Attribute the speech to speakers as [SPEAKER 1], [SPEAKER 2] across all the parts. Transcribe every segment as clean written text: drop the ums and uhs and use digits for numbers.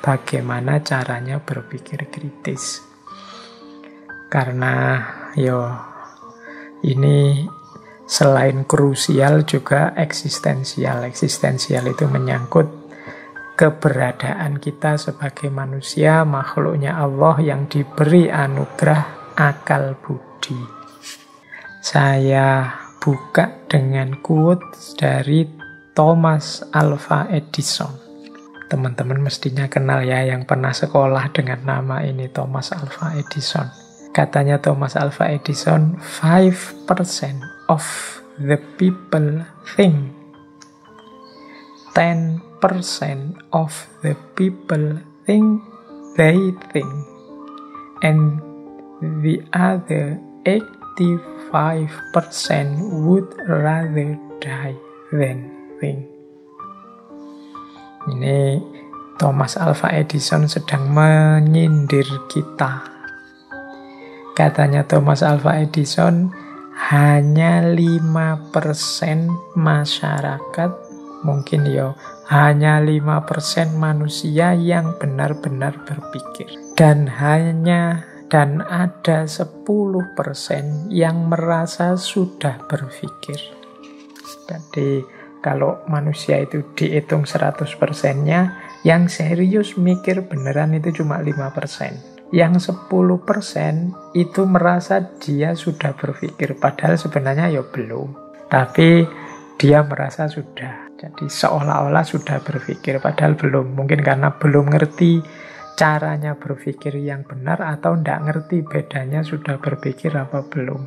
[SPEAKER 1] Bagaimana caranya berpikir kritis? Karena ini selain krusial juga eksistensial. Eksistensial itu menyangkut keberadaan kita sebagai manusia, makhluknya Allah yang diberi anugerah akal budi. Saya buka dengan quote dari Thomas Alva Edison. Teman-teman mestinya kenal ya yang pernah sekolah dengan nama ini, Thomas Alva Edison. Katanya Thomas Alva Edison, 5% of the people think, 10% of the people think they think, and the other 85% would rather die than think. Ini Thomas Alva Edison sedang menyindir kita. Katanya Thomas Alva Edison, hanya 5% masyarakat, mungkin hanya 5% manusia yang benar-benar berpikir. Dan ada 10% yang merasa sudah berpikir. Jadi kalau manusia itu dihitung 100%-nya, yang serius mikir beneran itu cuma 5%. Yang 10% itu merasa dia sudah berpikir, padahal sebenarnya belum. Tapi dia merasa sudah. Jadi seolah-olah sudah berpikir, padahal belum. Mungkin karena belum ngerti caranya berpikir yang benar, atau tidak ngerti bedanya sudah berpikir apa belum.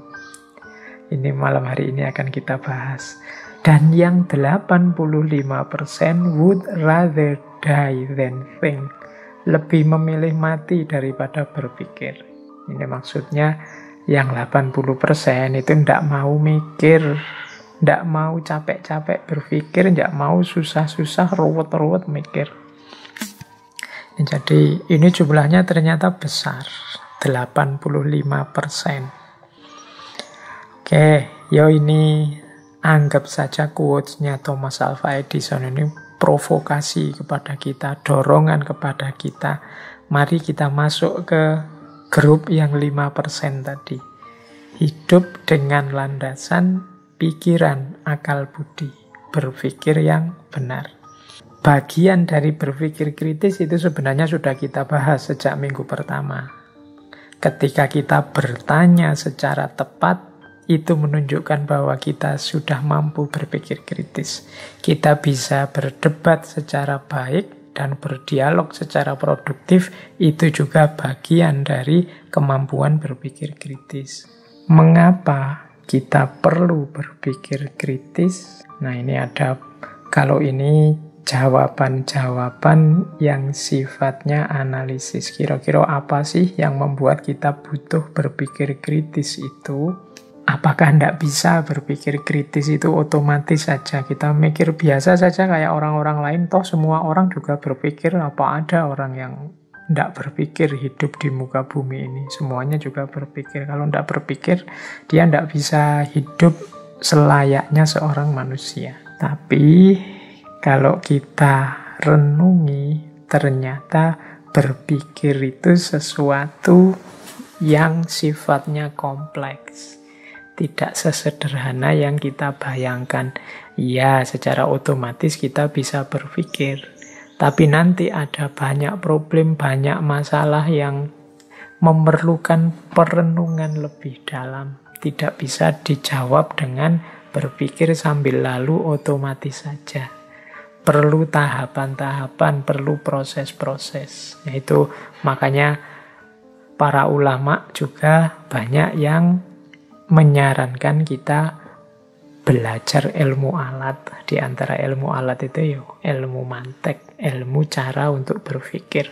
[SPEAKER 1] Ini malam hari ini akan kita bahas. Dan yang 85% would rather die than think. Lebih memilih mati daripada berpikir. Ini maksudnya yang 80% itu tidak mau mikir, tidak mau capek-capek berpikir, tidak mau susah-susah, ruwet-ruwet mikir. Jadi ini jumlahnya ternyata besar, 85%. Oke, ini anggap saja quotes-nya Thomas Alva Edison ini provokasi kepada kita, dorongan kepada kita. Mari kita masuk ke grup yang 5% tadi. Hidup dengan landasan pikiran, akal budi, berpikir yang benar. Bagian dari berpikir kritis itu sebenarnya sudah kita bahas sejak minggu pertama. Ketika kita bertanya secara tepat, itu menunjukkan bahwa kita sudah mampu berpikir kritis. Kita bisa berdebat secara baik dan berdialog secara produktif. Itu juga bagian dari kemampuan berpikir kritis. Mengapa kita perlu berpikir kritis? Nah, ini ada, kalau ini jawaban-jawaban yang sifatnya analisis. Kira-kira apa sih yang membuat kita butuh berpikir kritis itu? Apakah tidak bisa berpikir kritis itu otomatis saja? Kita mikir biasa saja kayak orang-orang lain. Toh semua orang juga berpikir. Apa ada orang yang tidak berpikir hidup di muka bumi ini? Semuanya juga berpikir. Kalau tidak berpikir, dia tidak bisa hidup selayaknya seorang manusia. Tapi kalau kita renungi, ternyata berpikir itu sesuatu yang sifatnya kompleks. Tidak sesederhana yang kita bayangkan. Ya, secara otomatis kita bisa berpikir. Tapi nanti ada banyak problem, banyak masalah yang memerlukan perenungan lebih dalam. Tidak bisa dijawab dengan berpikir sambil lalu otomatis saja. Perlu tahapan-tahapan, perlu proses-proses. Itu makanya para ulama juga banyak yang menyarankan kita belajar ilmu alat. Di antara ilmu alat itu ilmu mantek, ilmu cara untuk berpikir.